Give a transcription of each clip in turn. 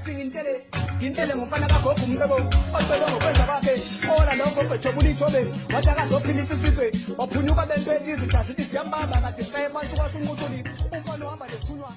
ngathi ngintshele ngomfana kagogo umcebo ocebe ngokwenza kwakhe ola lokho bejobula ithobe wathi akazophilisa isizwe waphunyuka bento ethi izitha zithi siyambamba kade shaye phansi kwasunquthuli umfana uhamba nesithunywa.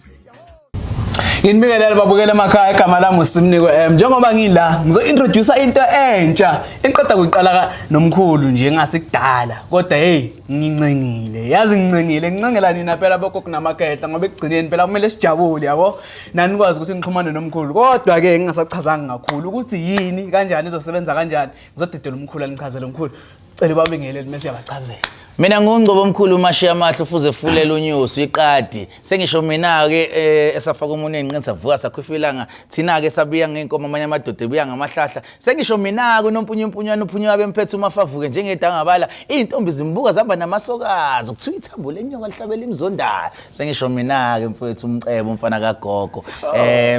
Nginibingelela babukela emakhaya igama lami uSimnikwe njengoba ngila ngizo-introduce into entsha engiqeda kuyiqala nomkhulu nje ngasikudala kodwa hey ngincengile yazi ngincengela nina phela bokho kunamakehla ngoba ekugcineni phela kumele sijabule yabo nanikwazi ukuthi ngixhumane nomkhulu kodwa ke ngingasachazanga kakhulu ukuthi yini kanjani izosebenza kanjani ngizodedela umkhulu anichazele umkhulu cela babingelele mase yabachazela. Mina ngungcobo omkhulu uMashiya Mahlo fuze fulela unyusi iqadi sengisho mina ke esafaka umuneni nqenza savuka sakhufilanga thina ke sabiya ngenkomo amanye amadoda ebuya ngamahlahla sengisho mina ke nompunyumpunyana uphunywa bemphethe umafavuke njengedangabala intombi zimbuka zaba namasokazi ukuthiwa ithambo lenyoka lihlabela imzondala sengisho mina ke mfowethu umcebo umfana kagogo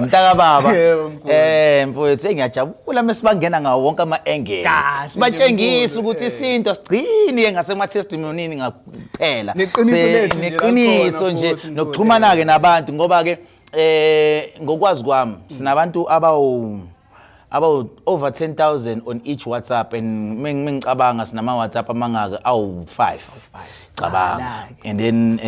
mntaka baba mfowethu engiyajabula mesibangena ngawo wonke ama-engel sibatshengisa ukuthi isinto sigcini ngasema testimony nini ngaphela neqiniso nje nokuxhumana ke nabantu ngoba ke ngokwazi kwami sinabantu abawu over 10,000 on each WhatsApp and mengicabanga sinama WhatsApp amangaka awu 5 cabanga and then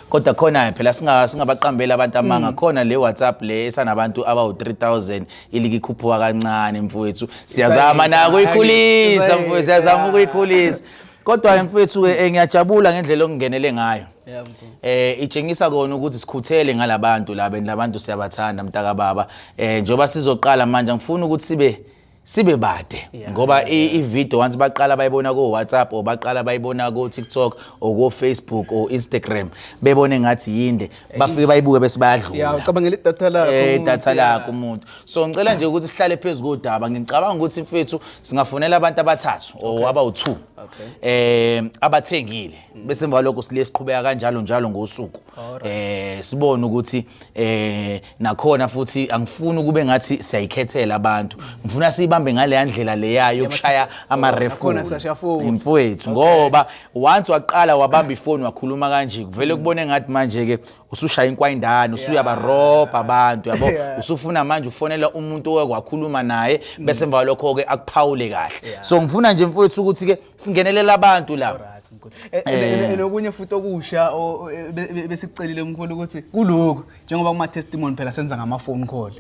kodwa khona phela singabaqambela abantu amanga khona le WhatsApp le esanabantu abawu 3,000 ilikikhuphuka kancane mfowethu siyazama na ukuyikhulisa mfowethu siyazama ukuyikhulisa kodwa mfowethu ngiyajabula ngendlela ongenele ngayo itshengisa kona ukuthi sikhuthele ngalabantu labantu siyabathanda mntaka baba njoba sizoqala manje ngifuna ukuthi sibe bade ngoba i-video once baqala bayibona ko WhatsApp or baqala bayibona ko TikTok or ko Facebook or Instagram bebone ngathi yinde bafike bayibuke bese bayadlula ucabangela idatha lakho umuntu so ngicela nje ukuthi sihlale phezulu kodaba ngicabanga ukuthi mfethu singafonela abantu abathathu or abawu2 abathengile bese emva lokho sile siqhubeka kanjalo njalo ngosuku sibone ukuthi nakhona futhi angifuni kube ngathi siyayikhethela abantu ngifuna sibambe ngale ndlela leyayo yokushaya ama-refu mfowethu ngoba once waqala wabamba ifoni wakhuluma kanje kuvele kubone ngathi manje ke usushaya inkwayindana usuyabarobha abantu yabo usufuna manje ufonela umuntu okwakhuluma naye bese emva lokho ke akuphawule kahle so ngifuna nje mfowethu ukuthi ke singenelela abantu la nokunye futhi okusha besicelile umkhulu ukuthi kuloko njengoba kuma testimony phela senza ngama phone call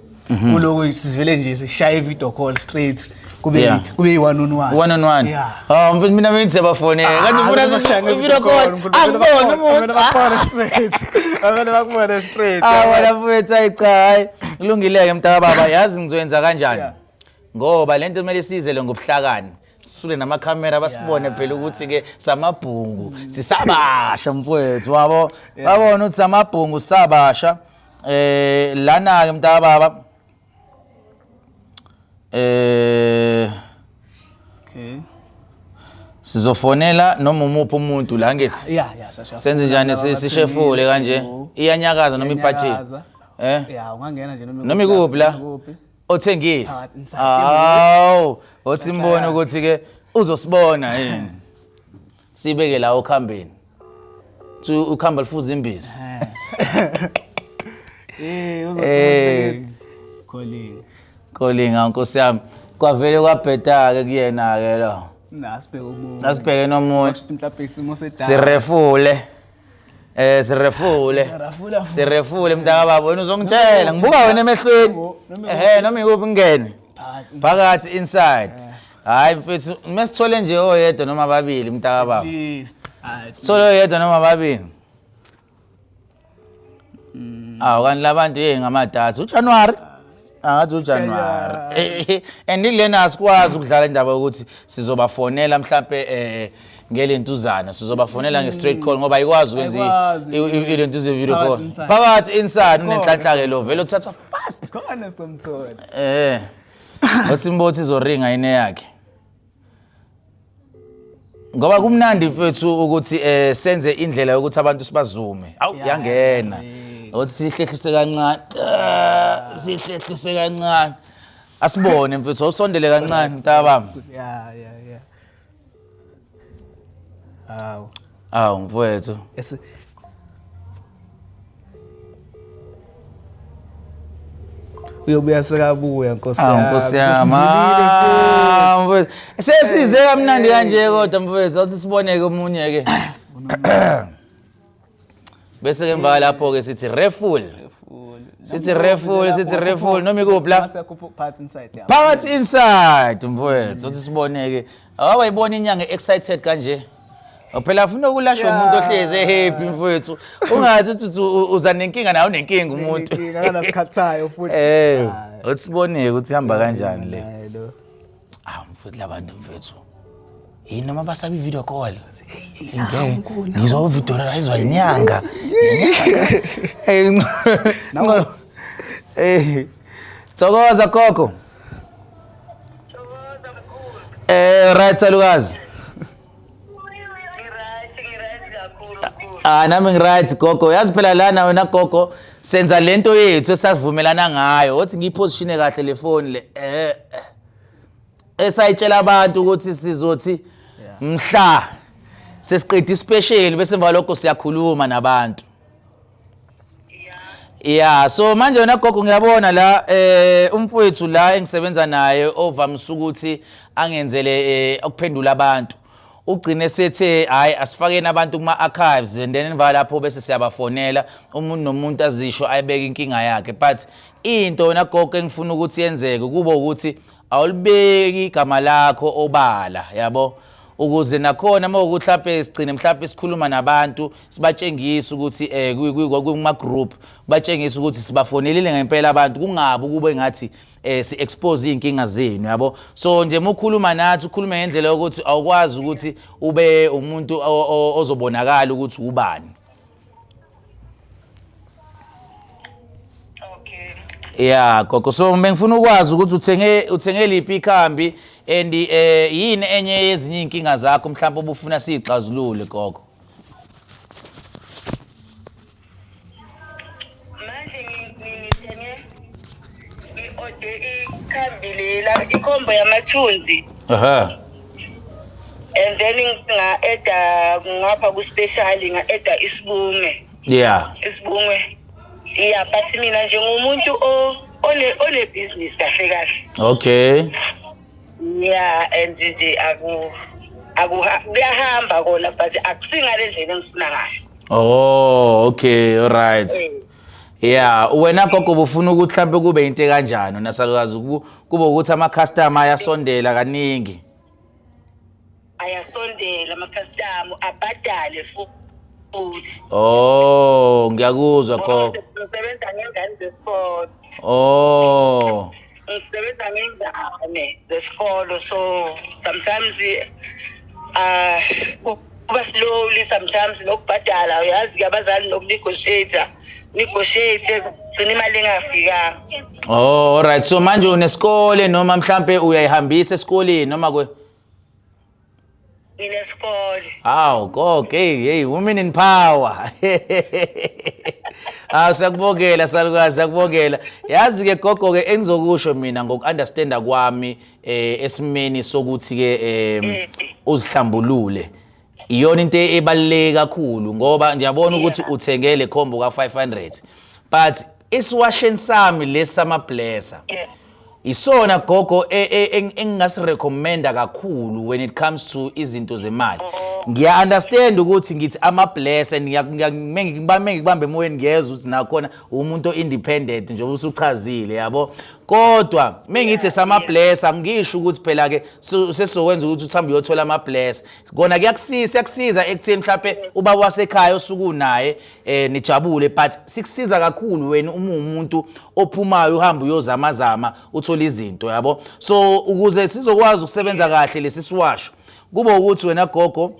kuloko sivele nje sishaye video call straight kube one on one mfethu mina ngizebafone kanti ufuna sishaya video call angibona umuntu bakubona straight wena mfethu ayichayi kulungileke mntaka baba yazi ngizoyenza kanjani ngoba lento kumele sizele ngobuhlakani sisule namakhamera basibone phela ukuthi ke samabhungu sisabasha mfowethu wabo babona ukuthi samabhungu sabasha lana ke mntaka baba sizofonela noma umuphi umuntu la ngithi senze njani sishefule kanje iyanyakaza noma iphathile ungangena nje noma ikuphi la othengile othi imbone ukuthi ke uzosibona yini sibeke la okhambeni ukhamba lifuza imbizi calling nkosi yami kwavele kwabheda ke kuyena ke lo nasibheke nomuntu mhlawumbe isimo sedala sirefule mntaka baba wena uzongitshela ngibuka wena emehlweni noma ikuphi ngene phakathi inside hayi mfethu mesithole nje oyedwa noma babili mntaka baba sithole oyedwa noma babili kanti labantu ngamathathu uJanuary ngathi uJanuary andilena asikwazi ukudlala indaba ukuthi sizobafonela mhlambe ngelentuzana sizobafonela nge-straight call ngoba ayikwazi ukwenza ilentuze video call phakathi inside unenhlanhla ke lo vele uthathwa fast khona somthola wathi imbothi izoringa ine yakhe ngoba kumnandi mfethu ukuthi senze indlela yokuthi abantu sibazume awu yangena uthi sihlehlise kancane asibone mfethu usondele kancane mntaka bami awu mfethu uyobuya sekabuya nkosi Nkosi yami. Mfowethu. Sesize kamnandi kanje kodwa mfowethu awuthi siboneke omunye ke. Bese ke mva lapho ke sithi refull. Sithi refull noma ikuphi la? Part inside mfowethu uthi siboneke. Awayibona inyanga excited kanje. Phela ufuna ukulashwa umuntu ohleze happy mfowethu. Ungathi uthi uza nenkinga nawe unenkinga umuntu. Inkinga kanasikhathayo futhi. Uthi siboneke ukuthi ihamba kanjani le. Mfowethu labantu mfowethu. Yini noma basaba i-video call. Ngizwa uvidoralizwa inyanga. Thokoza gogo. Right salukazi. Nami ngiright gogo. Yazi phela lana wena gogo senza lento yethu esavumelana ngayo. Uthi ngiyipositione kahle le phone le. Esayitshela abantu ukuthi sizothi mhla sesiqeda ispecial bese emva lokho siyakhuluma nabantu. Yeah, so manje wena gogo ngiyabona la umfowethu la engisebenza naye ovamise ukuthi angenzele ukuphendula abantu. Ugcine sethe hayi asifakeni abantu kuma archives and then emva lapho bese siyabafonela umuntu nomuntu azisho ayibeka inkinga yakhe, but into wena gogo engifuna ukuthi yenzeke kuba ukuthi awulibeki igama lakho obala yabo ukuze nakhona mawukuthi mhlawumbe sigcine mhlawumbe sikhuluma nabantu sibatshengisa ukuthi kuma group batshengisa ukuthi sibafonelile ngempela abantu kungabi kube ngathi si expose inkinga zenu yabo. So nje ukukhuluma nathi ukhulume ngendlela yokuthi awukwazi ukuthi ube umuntu ozobonakala ukuthi ubani. Yeah gogo, so ngifuna ukwazi ukuthi uthenge liphi ikhambi and yini enye yezinye inkinga zakho mhlawumbe ubufuna sixazulule gogo. Manje ngithenge ikhambi lela ikhombo yamathunzi. And then nga-eda ngapha ku-special nga-eda isibunge. Yeah. Isibunge. Yeah, but mina njengomuntu one-business kahle kahle. Okay. Yeah, and nje kuyahamba kona but akusingale ndlela engifuna ngayo. Oh, okay, all right. Yeah, wena gogo ubufuna ukuthi mhlambe kube into kanjani nasalukazi kube ukuthi ama customer ayasondela kaningi. Ayasondela ama customer abadale futhi. Oh, ngiyakuzwa gogo. Ngisebenza ngengane zesikole. Oh. Ngisebenza ngengane zesikole, so sometimes kuba slowly, sometimes nokubhadala uyazi ke abazali nokunegotiate gcina imali engafikanga. Oh, all right. So manje unesikole noma mhlambe uyayihambisa esikoleni noma kwe? Nginesikole. Gogo, hey, women in power. Siyakubongela salukazi, siyakubongela. Yazi ke gogo ke engizokusho mina ngokunderstanda kwami esimeni sokuthi ke uzihlambulule. Iyona into ebaluleke kakhulu ngoba ngiyabona ukuthi uthengele khombo ka500 but isiwasheni sami lesama blesser isona gogo engingasirecommenda kakhulu when it comes to izinto zemali. Ngiya understand ukuthi ngithi ama blesser ngibambe emoyeni ngiyeza ukuthi nakhona umuntu independent nje usuchazile yabo. Kodwa mengithi sama blesser ngisho ukuthi phela ke sesokwenza ukuthi uthambe uyothola ama blesser kona kuyakusiza ekutheni mhlawumbe uba wasekhaya osuku naye nijabule, but sikusiza kakhulu wena umuntu ophumayo uhamba uyozamazama uthola izinto yabo. So ukuze sizokwazi ukusebenza kahle lesi siwasho kuba ukuthi wena gogo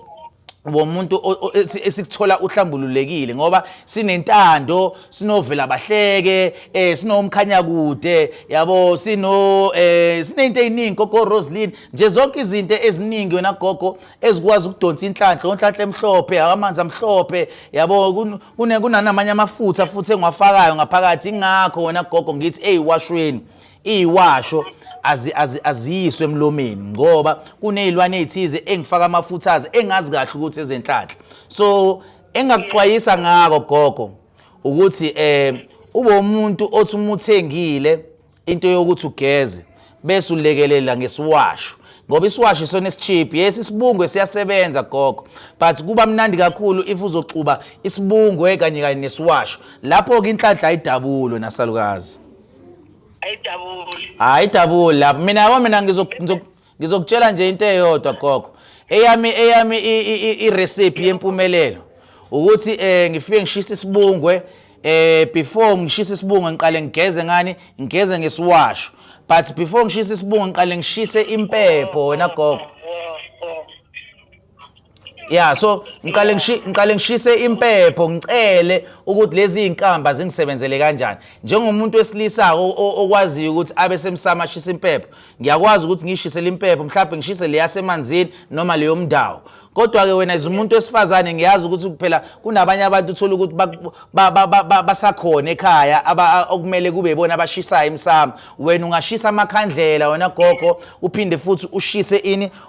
umuntu esikuthola uhlambululekile ngoba sinentando, sinovela bahleke, sinomkhanya kude yabo, sinento eziningi gogo Roseline nje zonke izinto eziningi wena gogo ezikwazi ukudonsa inhlanhla emhlophe, amanzi amhlophe yabo, kunanamanye amafutha futhi engiwafakayo ngaphakathi. Ingakho wena gogo ngithi washweni iwasho aziyiswe emlomeni ngoba kunezilwane ezithize engifaka amafuthazi engazi kahle ukuthi ezenhlanhla. So engakuxwayisa ngako gogo ukuthi ube umuntu othi uma uthengile into yokuthi ugeze bese ulekelela ngesiwasho ngoba isiwasho isona esicheap yes isibungwe siyasebenza gogo but kuba mnandi kakhulu if uzoxuba isibungwe kanye nesiwasho lapho ke inhlanhla ayidabulo nasalukazi ayidabula lapho mina ngizokutshela nje into eyodwa gogo eyami i-recipe yempumelelo ukuthi ngifike ngishisa isibungwe before ngishisa isibungwe ngiqale ngigeze ngani ngigeze ngesiwasho but before ngishisa isibungwe ngiqale ngishise impepho wena gogo yeah so ngiqale ngishise impepho ngicele ukuthi lezi inkamba zingisebenzele kanjani njengomuntu wesilisako okwaziyo ukuthi abe semsama ashisa impepho ngiyakwazi ukuthi ngishise impepho mhlawumbe ngishise le yasemanzini noma leyo mdawo kodwa ke wena umuntu wesifazane ngiyazi ukuthi kuphela kunabanye abantu uthola ukuthi basakhona ekhaya okumele kube ibona abashisayo emsamo wena ungashisa amakhandlela wena gogo uphinde futhi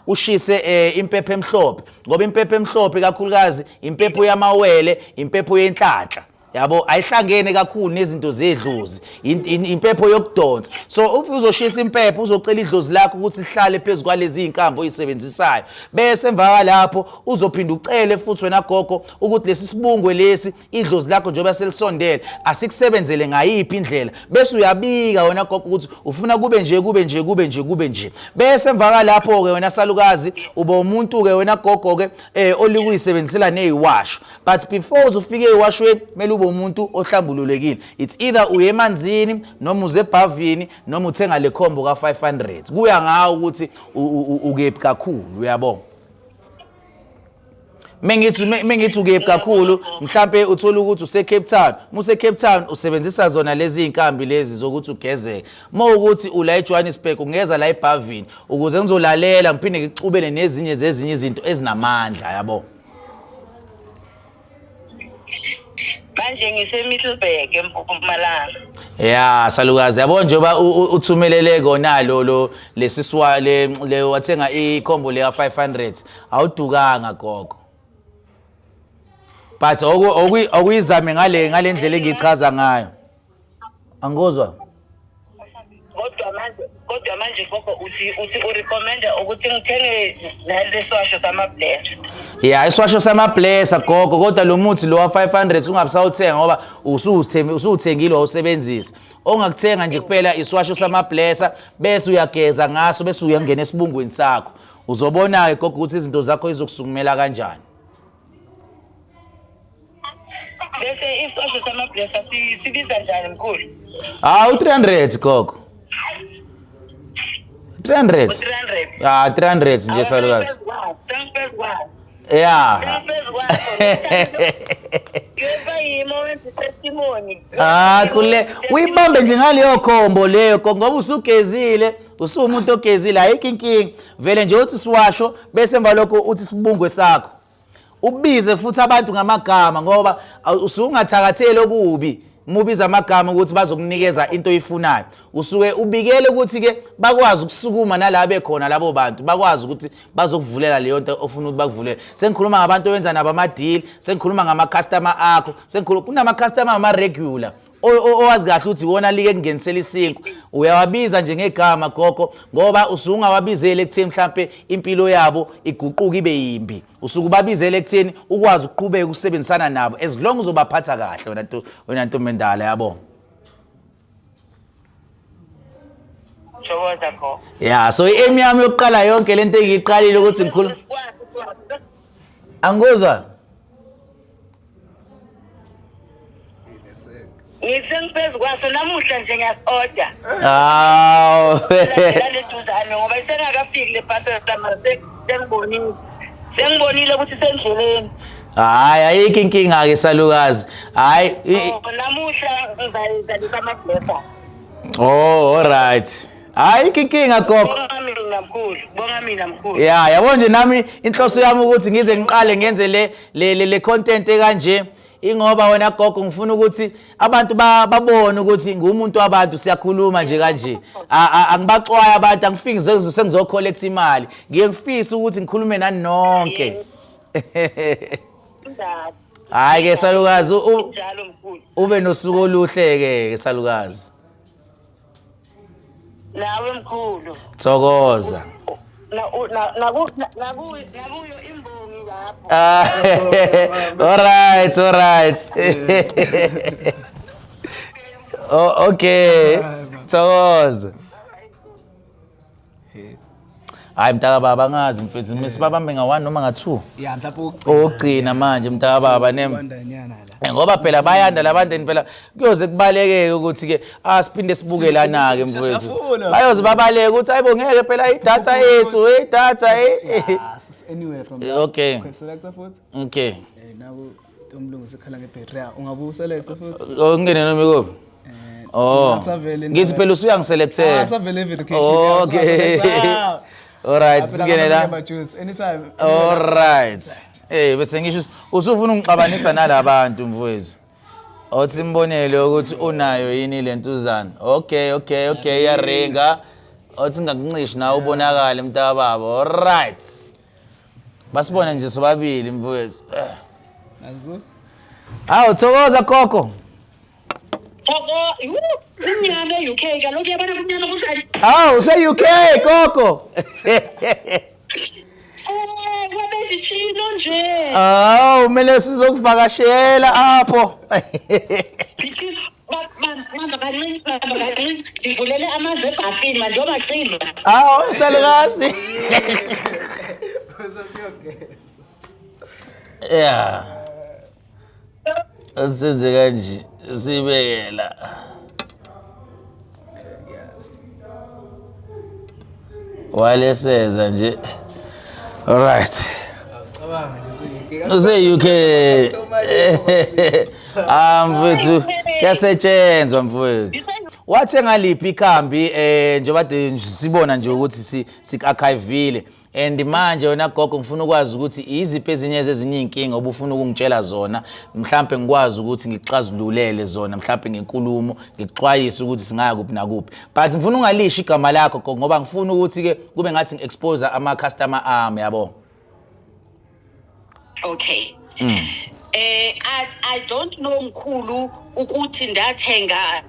ushise impepho emhlophe ngoba impepho emhlophe kakhulukazi impepho yamawele impepho yenhlanhla yabo ayihlangene kakhulu nezinto zedlozi impepho yokudonsa so if uzoshisa impepho uzocela idlozi lakho ukuthi lihlale phezulu kwalezi inkambo oyisebenzisayo bese emva lapho uzophinda ucele futhi wena gogo ukuthi lesi sibungwe lesi idlozi lakho njengoba selisondele asikusebenzele ngayiphi indlela bese uyabika wena gogo ukuthi ufuna kube nje bese emva lapho ke wena salukazi uba umuntu ke wena gogo ke olikuyisebenzisela neziwasho but before uzofike eziwashweni mele umuntu ohlambululekile it's either uye emanzini noma uze ebhavini noma uthenga le combo ka 500 kuya ngawo ukuthi ukephi kakhulu uyabona mengithi ukephi kakhulu mhlambe uthola ukuthi use Cape Town muse Cape Town usebenzisa zona lezi inkambi lezi zokuthi ugezeke ukuthi ula eJohannesburg ungeza la ebhavini ukuze ngizolalela ngiphinde ngixubele nezinye izinto ezinamandla yabo manje ngise-Middleburg eMpumalanga yeah salukazi yabo njengoba uthumelele kona lo lesiswa le wathenga ikombo le 500 awudukanga gogo but okuyizame ngale ndlela engichaza ngayo angozwa kodwa manje gogo uthi urecommenda ukuthi ngithenge leswasho sama-bless yeah iswasho sama-bless gogo kodwa lo muthi lo wa 500 ungabisawuthenga ngoba usuthengile wawusebenzisa ongakuthenga nje kuphela iswasho sama-bless bese uyageza ngaso bese uyangena esibungweni sakho uzobona ke gogo ukuthi izinto zakho izokusukumela kanjani bese iswasho sama-bless sibiza njani mkhulu u300 gogo 300 300 nje salukazi yeah kule uyibambe nje ngaleyo khombo leyo ngoba usugezile usumuntu ogezile ayikho inkinga vele nje uthi siwasho bese emva lokho uthi sibungwe sakho ubize futhi abantu ngamagama ngoba usungathakatheli okubi mubiza amagama ukuthi bazokunikeza into oyifunayo usuke ubikele ukuthi ke bakwazi ukusukuma nalabo bekhona labo bantu bakwazi ukuthi bazokuvulela leyo nto ofuna ukuthi bakuvulela sengikhuluma ngabantu owenza nabo ama deal sengikhuluma ngama customer akho sengikhuluma kunama customer ama regular owazi kahle ukuthi wona like kungenisela isinko uyawabiza nje ngegama gogo ngoba usungawabizele ekutheni mhlambe impilo yabo iguquka ibe yimbi usukubabizele ekutheni ukwazi ukuqhubeka ukusebenzisana nabo as long uzobaphatha kahle wena ntombendala yabo Jowoza kho yeah so i-aim yami yokuqala yonke lento engiyiqalile ukuthi ngikhuluma angozwa ngiphezu kwaso namuhla nje ngiyas-order leduzane ngoba isengakafiki le parcel sengibonile ukuthi sendleleni hayi ayikho inkinga-ke salukazi hayi namuhla ngizalisa amablesa alright ayikho inkinga gogo bonga mina mkhulu ya yabo nje nami inhloso yami ukuthi ngize ngiqale ngenze le content ekanje ingoba wena gogo ngifuna ukuthi abantu babone ukuthi ngumuntu wabantu siyakhuluma nje kanje angibaxwaya abantu angifiki sengizocollect imali ngiyengifisa ukuthi ngikhulume nani nonke hayi ke salukazi ube nosuku oluhle ke salukazi nawe mkhulu Thokoza. nakuyo imbongi lapho. All right. Oh, okay. Thokoza. Hayi mntaka baba ngazi mfethu misibabambe nga1 noma nga2. Yeah, mhlawumbe Ogcina manje mntaka baba nem. kwandanyana la. Ngoba phela bayanda labantu phela kuyoze kubaleke ukuthi ke siphinde sibukelana ke mfowethu. Bayoze babaleke ukuthi hayibo ngeke phela idatha yethu, idatha Anyway from Okay. Selector futhi. Okay. Naku Ntomlungu sekhala ngebattery. Ungabu selector futhi. Ungene noma ikuphi? Oh. Ngithi phela usuyangiselectela. Akusavele verification. Okay. All right, singene la. Anytime. All right. Bese ngisho usufuna ungixabanisa nalabantu mfowethu. Othi simbonele ukuthi unayo yini lentuzana. Okay, yaringa. Othi ngakuncisha nawe ubonakala mntaka baba. All right. Basibona nje sobabili mfowethu. Azu. Hawu thokoza gogo. Umnyama e-UK kaloku yabona kumnyama kunjani? Hawu use UK gogo. Wabenditshilo nje. Hawu kumele sizokuvakashela apho. Mama kancinci ndivulele amanzi ebhafini manje obacila. Hawu salukazi. Yeah. Asenze kanje sibekela. Waleseza nje. All right. Use UK. Mfethu yasetshenzwa mfethu. Wathenga liphi ikhambi njengoba sibona nje ukuthi sik-archivile and manje wena gogo ngifuna ukwazi ukuthi iziphi ezinye ezinye inkinga obufuna ukungitshela zona mhlambe ngikwazi ukuthi ngixazululele zona mhlambe ngenkulumo ngixwayise ukuthi singaya kuphi nakuphi but ngifuna ungalisha igama lakho gogo ngoba ngifuna ukuthi ke kube ngathi ngiexpose ama customer ami yabo. Okay. I don't know mkhulu ukuthi ndathenga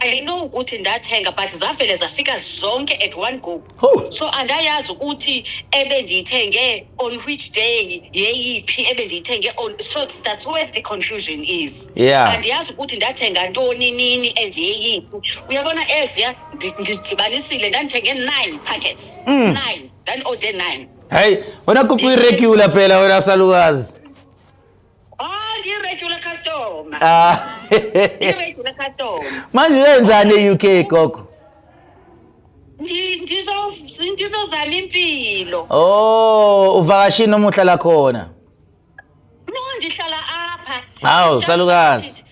I know ukuthi ndathenga but zavele zafika zonke at one go. So andayazi ukuthi ebendiyithenge on which day yeyiphi ebendiyithenge on, so that's where the confusion is. Yeah. Andiyazi ukuthi ndathenga ntoni nini and yeyiphi. Uyabona eziya ngidibanisile ndandithenge 9 packets. 9 then order 9. Hey wena kuku irregular phela wena salukazi. Regular customer. Regular customer. Manje wenzani e-UK gogo? Ndizozama impilo. Oh, uvakashini noma uhlala khona? No, ndihlala apha. Hawu, salukazi.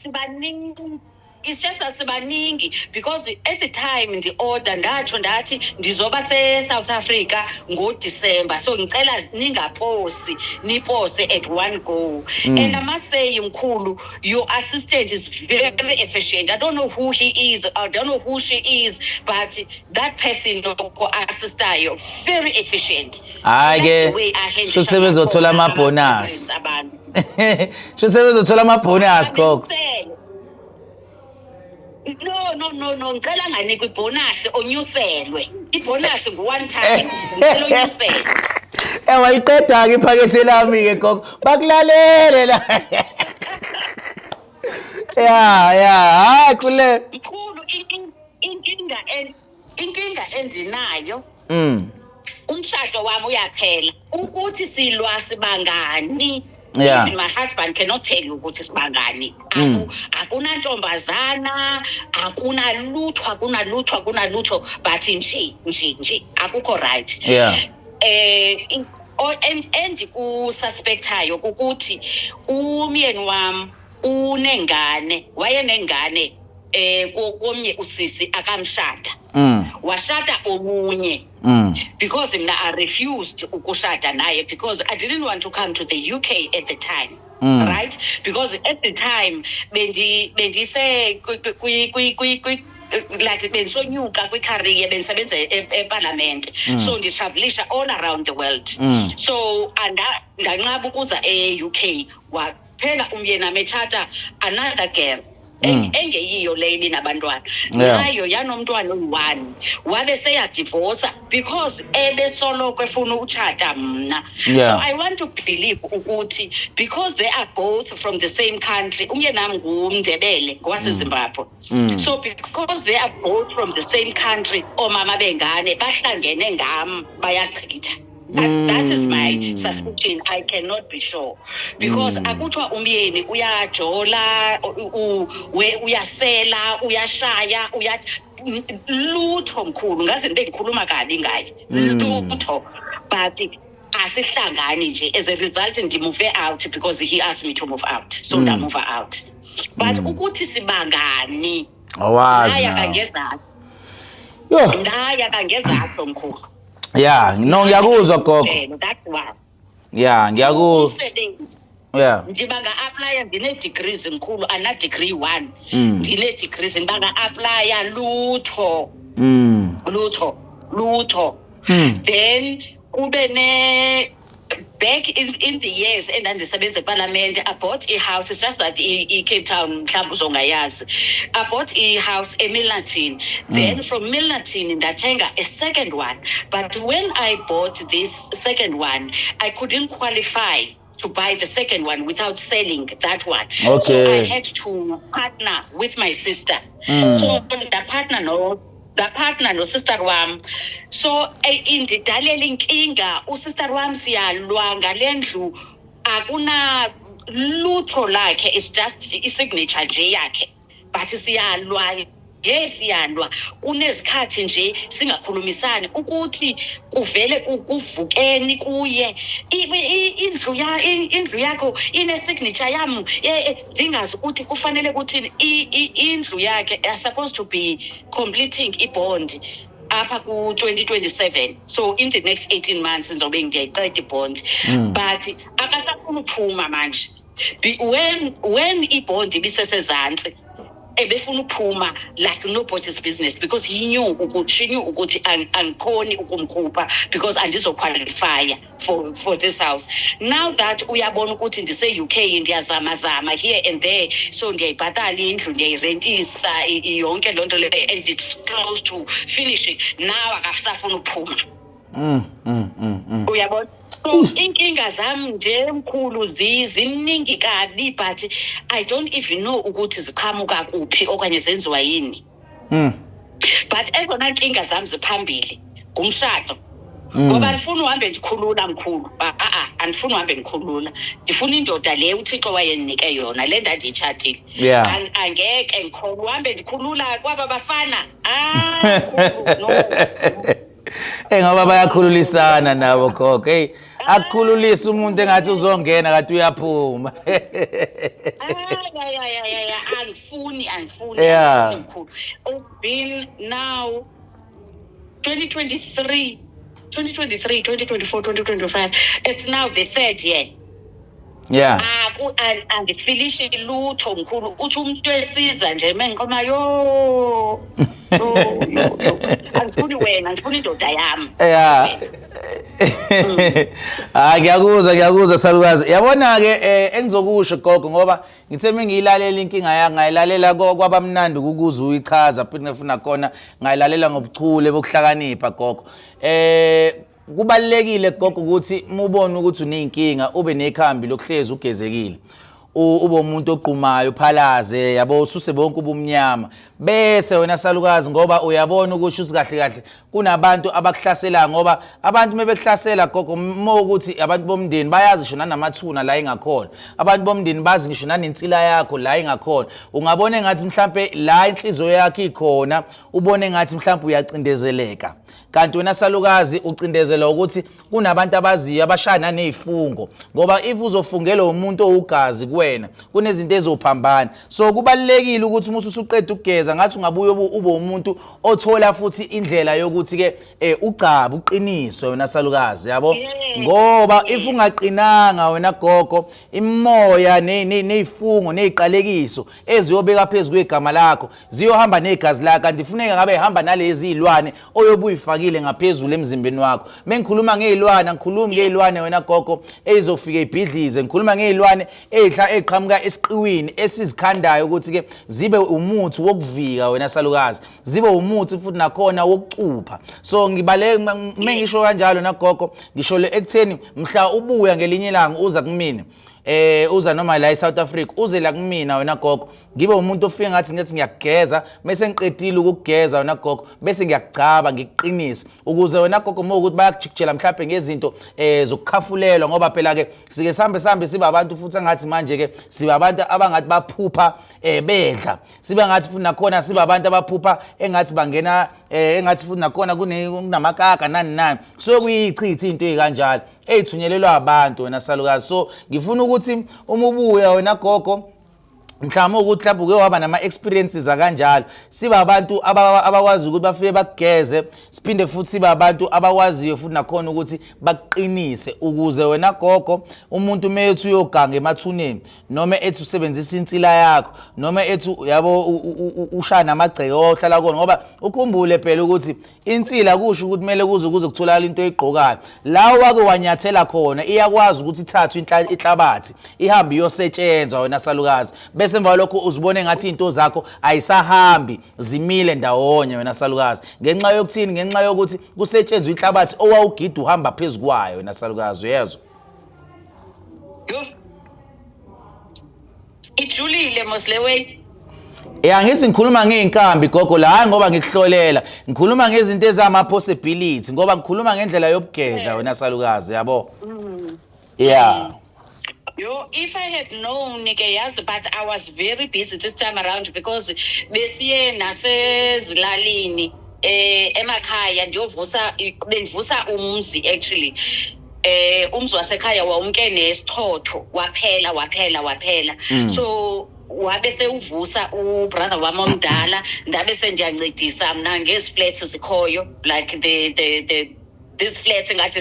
It's just that sibaningi because at the time in the order ndathi ndizoba South Africa ngo-December, so ngicela ningaposi nipose at one go. And I must say mkhulu, your assistant is very efficient. I don't know who he is, I don't know who she is, but that person assistayo very efficient. Hayi ke sisebezothola ama bonus. Sisebezothola ama bonus gogo. No, ngicela nganikwe ibonus onyuselwe. Ibonus ngu-one time, ngicela onyuselwe. Wayiqeda ke iphakethe lami ke gogo. Bakulalele la. Hayi kule. Mkhulu inkinga endinayo. Umshado wami uyaphela. Ukuthi silwa sibangani. Yeah. Even my husband cannot tell you ukuthi sibangani. Akunantombazana, akunalutho but nje akukho right. Yeah. And kususpectayo ukuthi umyeni wami wayenengane komnye usisi akamshada. Washada omunye. Because I refused ukushada naye because I didn't want to come to the UK at the time. Right? Because at the time bendise like bensonyuka kwi-career bendisebenza eparlament, so nditravelisha all around the world. So ndanqaba ukuza e-UK waphela umyeni amethatha another girl engeyiyo le binabantwana nayo yanomntwana oyi-1 wabe seyadivorsa because ebesoloko efuna ukutshata mna. So I want to believe ukuthi because they are both from the same country, umyenami ngumNdebele ngwaseZimbabwe. So because they are both from the same country, omama bengane bahlangene ngam bayachitha. That is my suspicion. I cannot be sure because akuthiwa umyeni uyajola uyasela uyashaya lutho mkhulu ngaze nibe ngikhuluma kabi ngaye lutho but asihlangani nje. As a result ndimove out because he asked me to move out, so ndamove out. But ukuthi sibangani awazi ndaya kangezakho mkhulu. Yeah, no ngiyakuzwa gogo. That's why. Yeah, ngiyakuzwa. Yeah. Ndibanga apply ngine degrees mkhulu ana degree 1. Ngine degrees ndibanga apply lutho. Lutho. Then kube ne back in the years endandisebenza eParliament, I bought a house. It's just that in Cape Town mhlawumbe uzongayazi. I bought a house in Milnerton. Then from Milnerton ndathenga a second one. But when I bought this second one, I couldn't qualify to buy the second one without selling that one. Okay. So I had to partner with my sister. So the partner no sister wam. So indidalela inkinga usister wam siyalwa ngalendlu akuna lutho lakhe, is just i-signature nje yakhe but siyalwa. Yes, siyalwa kunezikhathi nje singakhulumisani ukuthi kuvele kuvukeni kuye indlu yakho ine signature yami ndingazi ukuthi kufanele ukuthi indlu yakhe are supposed to be completing ibond apha ku 2027. So in the next 18 months ngizobe ngiyayiqeda ibond. But akasafuna ukuphuma manje when ibond ibisesezantsi ebefuna ukuphuma like nobody's business because she knew ukuthi angikhoni ukumkhupha because andizoqualify for this house. Now that uyabona ukuthi ndise UK ndiyazama here and there, so ndiyayibhatala indlu ndiyayirentisa yonke lonto le and it's close to finishing. Now akasafuna ukuphuma. Uyabona? So inkinga zami nje mkhulu ziningi kabi but I don't even know ukuthi ziqhamuka kuphi okanye zenziwa yini. But ezona inkinga zami ziphambili ngumshado. Ngoba ngifuna uhambe ndikhulula mkhulu. Andifuna uhambe ndikhulula. Ndifuna indoda le uThixo wayenike yona le ndandiyitshatile. Angeke ngikhona uhambe ndikhulula kwaba bafana. No. Ngoba bayakhululisana nabo gogo. Akukhululisa umuntu engathi uzongena kanti uyaphuma. Angifuni mkhulu. Been now 2023, 2024, 2025. It's now the 3rd year. Yeah. Angifilishi lutho mkhulu uthi umuntu wesiza nje mengiqoma yo. Angifuni wena, ngifuna indoda yami. Yeah. Ngiyakuzwa salukazi. Yabona ke engizokusho gogo ngoba ngithe mengiyilalela inkinga yakhe ngayilalela kwabamnandi ukuze uyichaza phela ngifuna khona ngayilalela ngobuchule bokuhlakanipha gogo. Kubalekile gogo ukuthi mubone ukuthi uneyinkinga ube nekhambi lokuhleza ugezekile. Ube umuntu oqumayo phalaze yabo ususe bonke ubumnyama bese wena salukazi ngoba uyabona ukuthi usikahle kunabantu abakuhlasela ngoba abantu mebekuhlasela gogo ukuthi abantu bomndeni bayazi ngisho nanamathuna la engakhona abantu bomndeni bazi ngisho nanensila yakho la engakhona ungabona engathi mhlambe la inhliziyo yakhe ikhona ubone engathi mhlambe uyacindezeleka kanti wena salukazi ucindezela ukuthi kunabantu abaziyo abashana nezifungo ngoba if uzofungela umuntu owugazi kuwena kunezinto ezophambana so kubalekile ukuthi usuqeda ukugeza ngathi ungabuye ube umuntu othola futhi indlela yokuthi ke ugcaba uqiniswe wena salukazi yabo ngoba if ungaqinanga wena gogo imoya nezifungo neziqalekiso eziyobeka phezulu kwegama lakho ziyohamba negazi lakho kanti kufuneka ngabe ehamba nalezi izilwane oyobuyi ozifakile ngaphezulu emzimbeni wakho. Mengikhuluma ngezilwane angikhulumi ngezilwane wena gogo ezofika ibhidlize, ngikhuluma ngezilwane eziqhamuka esiqiwini esizikhandayo ukuthi ke zibe umuthi wokuvika wena salukazi, zibe umuthi futhi nakhona wokucupha. So ngibale mengisho kanjalo nagogo ngisho le ekutheni mhla ubuya ngelinye ilanga uza kumina uza noma la eSouth Africa uze la kumina wena gogo ngibe umuntu ofika ngathi ngiyageza bese ngiqedile ukugeza wena gogo bese ngiyagcaba ngikuqinisa ukuze wena gogo ukuthi bayakujikijela mhlawumbe ngezinto zokukhafulelwa ngoba phela ke sike sambe siba abantu futhi ngathi manje ke siba abantu abangathi baphupha bedla, sibe ngathi futhi nakhona siba abantu abaphupha engathi bangena engathi futhi nakhona kunamakaka nani so kuyichitha into ezikanjalo ezithunyelelwa abantu wena salukazi. So ngifuna ukuthi uma ubuya wena gogo mhlawumbe ukuthi mhlawumbe uke waba nama experiences akanjalo siba abantu abakwazi ukuthi bafike bakugeze, siphinde futhi siba abantu abakwaziyo futhi nakhona ukuthi bakuqinise ukuze wena gogo umuntu methi uyoganga emathuneni noma ethi usebenzisa insila yakho noma ethi yabo ushaya namagceke ohlala kona ngoba ukhumbule phela ukuthi insila kusho ukuthi kumele kuze kutholakala into oyigqokayo la wake wanyathela khona iyakwazi ukuthi ithathe inhlabathi ihambe iyosetshenzwa wena salukazi bese emva lokho uzibone ngathi into zakho ayisahambi zimile ndawonye wena salukazi ngenxa yokuthini ngenxa yokuthi kusetshenzwe inhlabathi owawugida uhamba phezulu kwayo wena salukazi uyezwa ijulile moslewe ngithi ngikhuluma ngeinkambi gogo la hayi ngoba ngikuhlolela ngikhuluma ngezinto ezama possibility ngoba ngikhuluma ngendlela yokugedla wena salukazi yabo if I had known yes, but I was very busy this time around because besiye nasezilalini emakhaya bendivusa umzi actually umzi wasekhaya wawumke nesithotho waphela so wabe sewuvusa ubrother wami omdala ndabe sendiyancedisa mina ngeziflats zikhoyo like these flats ngathi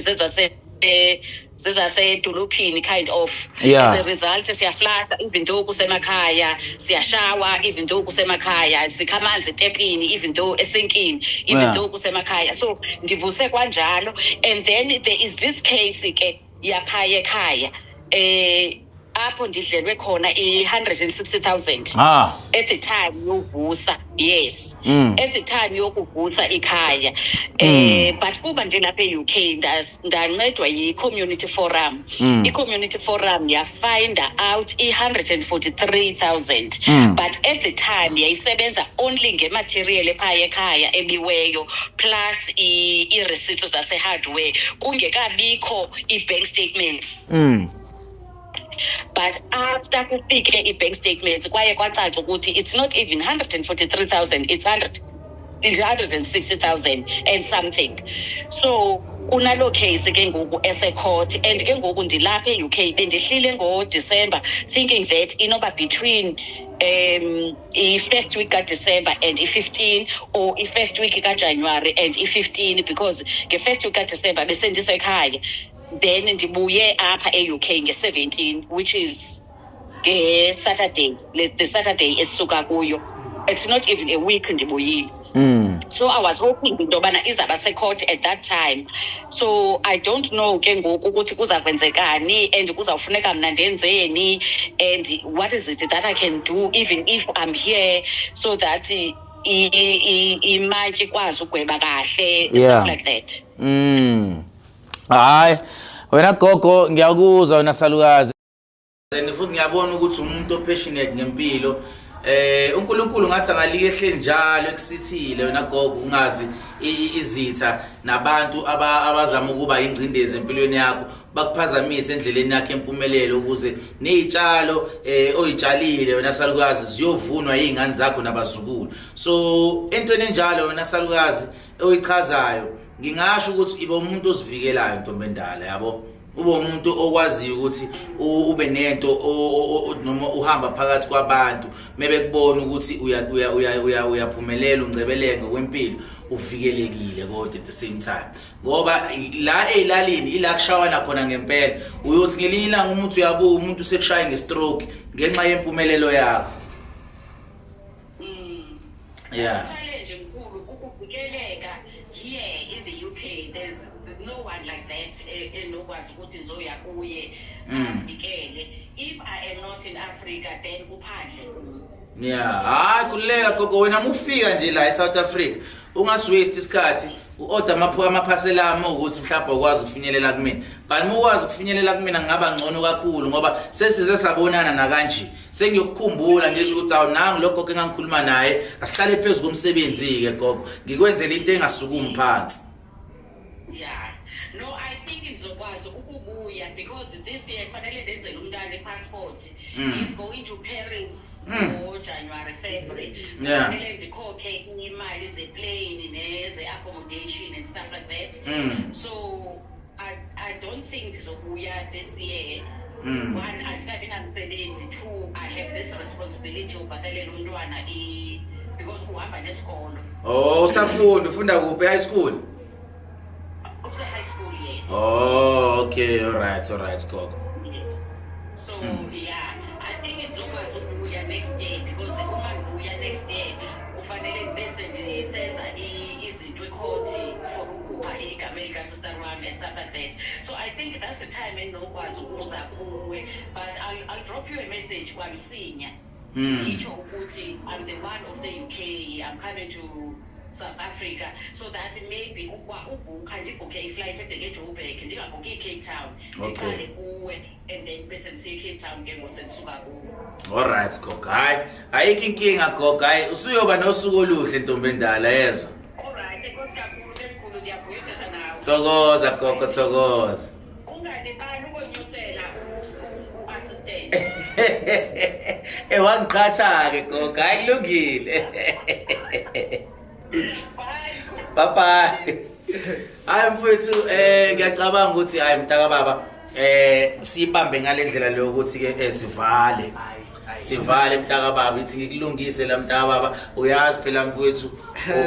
zezasedolophini kind of as a result siyaflata even though kusemakhaya siyashawa even though kusemakhaya sikhamanzi etepini even though esinkini even though kusemakhaya so ndivuse kwanjalo and then there is this case ke yaphaya ekhaya apho ndidlelwe khona 160,000 at the time yokuvusa yes at the time yokuvusa ikhaya but kuba nje lapha eUK ndancedwa yi-community forum i-community forum find out 143,000 but at the time yayisebenza only ngematerial ephaya ekhaya ebiweyo plus i-receipts zase-hardware kungekabikho i-bank statement but after kufike i-bank statements kwaye kwacaca ukuthi it's not even 143,000 it's 160,000 and something so kunalo case ke ngoku ese-court and ke ngoku ndilapha e-UK bendihlile ngo-December thinking that inoba between i-first week ka-December and i-15 or i-first week ka-January and i-15 because nge-first week ka-December bese ndisekhaya then ndibuye apha e-UK nge-17 which is Saturday the Saturday esisuka kuyo it's not even a week ndibuyile so I was hoping into yobana izaba se-court at that time so I don't know ke ngoku ukuthi kuza kwenzekani and kuzawufuneka mna ndenzeni and what is it that I can do even if I'm here so that imali ikwazi ugweba kahle stuff like that hayi wena gogo ngiyakuzwa wena salukazi futhi ngiyabona ukuthi umuntu opassionate ngempilo uNkulunkulu ngathi angalikehle njalo ekusithile wena gogo ungazi izitha nabantu abazama ukuba ingcindezi empilweni yakho bakuphazamise endleleni yakhe empumelelo ukuze nezitshalo oyitshalile wena salukazi ziyovunwa izingane zakho nabazukulu so entweni enjalo wena salukazi oyichazayo ngingasho ukuthi ibe umuntu ozivikelayo ntombendala yabo ube umuntu okwaziyo ukuthi ube nento noma uhamba phakathi kwabantu mebe kubona ukuthi uyaphumelela ungcebelenge kwempilo uvikelekile kodwa at the same time ngoba la ezilalini ila kushawana khona ngempela uyothi ngelinye ilanga umuntu uyabuka umuntu usekushaya ngestroke ngenxa yempumelelo yakho challenge enkulu ukuvikeleka here in the UK, there's no one like that. Enokwazi ukuthi ngizoya kuye avikele. If I am not in Africa, then kuphandle. Yeah, hayi kuleka gogo wena mufika nje la eSouth Africa ungasiwaste isikhathi uorder amaphasela ami ukuthi mhlawumbe ukwazi ukufinyelela kumina. Kanti ukwazi ukufinyelela kumina ngaba ngcono kakhulu ngoba sesize sabonana na kanje. Sengiyokukhumbula ngisho ukuthi awu nangi lokho ke engangikhuluma naye asihlale phezulu komsebenzi ke gogo. Ngikwenzela into engasukumi phansi. Yeah. No, I think ngizokwazi ukubuya because this year kufanele ndenze umntwana passport. He's going to Paris for January, February. Yeah. Kufanele ndikhokhe imali ze-plane neze-accommodation and stuff like that. So I don't think ndizobuya this year. One, andikabi namsebenzi. Two, I have this responsibility ubhatalela umntwana because uhamba nesikolo. Oh, usafunda ufunda kuphi high school? Up to high school, yes. Oh, okay, all right gogo. Yes. So yeah, I think it's over next year because uma ngibuya next year ufanele bese ndisenza izinto ecourt for ukukhupha igama likasister wami stuff like that. So I think that's the time enokwazi ukuza kuwe, but I'll drop you a message kwamsinya. Ngitsho ukuthi I'm the one of the UK, I'm coming to South Africa, so that maybe ubukha ndibhukhe iflight ebheke eJoburg ndingabhukhi eCape Town ndiqale kuwe and then bese ndisiye eCape Town ke ngosendisuka kuwe. All right gogo. Hayi ayikho inkinga gogo. Hayi usuyoba nosuku oluhle ntombi endala yezwa. All right, enkosi kakhulu bemkhulu ndiyavuyisisa nawe. Thokoza gogo thokoza. Ungane bani ukonyusela u-assistant. Wangiqhatha ke gogo. Hayi kulungile. Bye. Bye. Hayi mfowethu ngiyacabanga ukuthi hayi mntaka baba sibambe ngalendlela leyo ukuthi ke sivale mntaka baba ithi ngikulungise la mntaka baba uyazi phela mfowethu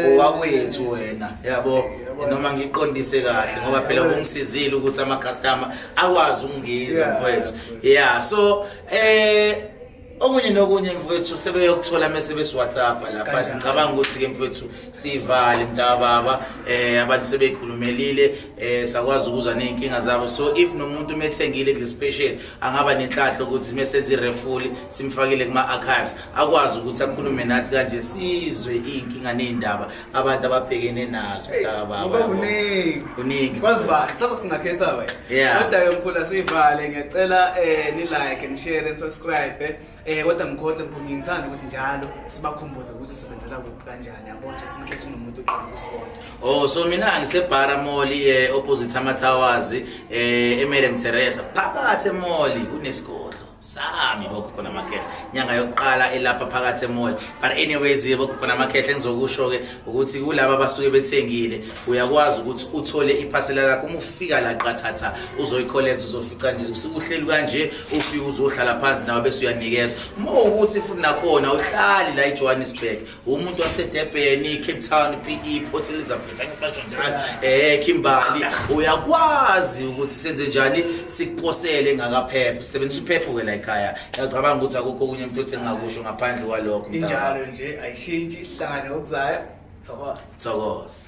owakwethu wena yabo noma ngiqondise kahle ngoba phela ungisizile ukuthi ama customer akwazi ukungizwa mfowethu. Yeah, so okunye nokunye mfowethu sebeyokuthola mase bese WhatsApp lapha ngicabanga ukuthi ke mfowethu sivale mntaka baba abantu sebeyikhulumelile sakwazi ukuzwa nezinkinga zabo. So if nomuntu umethengile kule special angaba nenhlanhla ukuthi mesenze irefull simfakile kuma archives akwazi ukuthi akhulume nathi kanje sizwe izinkinga nezindaba abantu ababhekene nazo mntaka baba. Uningi kwazi ba sasa singakhetha wena kodwa ke mkhulu sivale ngiyacela ni like and share and subscribe kodwa ngikhohle mphumi ngithanda ukuthi njalo sibakhumbuze ukuthi usebenzela kuphi kanjani yabo just in case unomuntu oqala ukusport. Oh, so mina ngisebhara mall opposite ama towers eMadam Teresa phakathi mall kunesigodlo sami bokukhona amakhehla nyanga yokuqala elapha phakathi emall. But anyways bokukhona amakhehla engizokusho ke ukuthi kulabo abasuke bethengile uyakwazi ukuthi uthole iphasela lakho uma ufika la qathatha uzoyicollect uzofica nje usikuhleli kanje ufike uzohlala phansi nawe bese uyanikezwa. Uma ukuthi futhi nakhona uhlali la eJohannesburg umuntu waseDurban, Cape Town, PE, Port Elizabeth njalo Kimberley uyakwazi ukuthi senze njani sikuposele ngakaphepha sisebenzisa iphepha la ekhaya. Ngiyacabanga ukuthi akukho okunye mfowethu engakusho ngaphandle kwalokho. Injalo nje ayishintshi ihlangane okuzayo. Thokoza.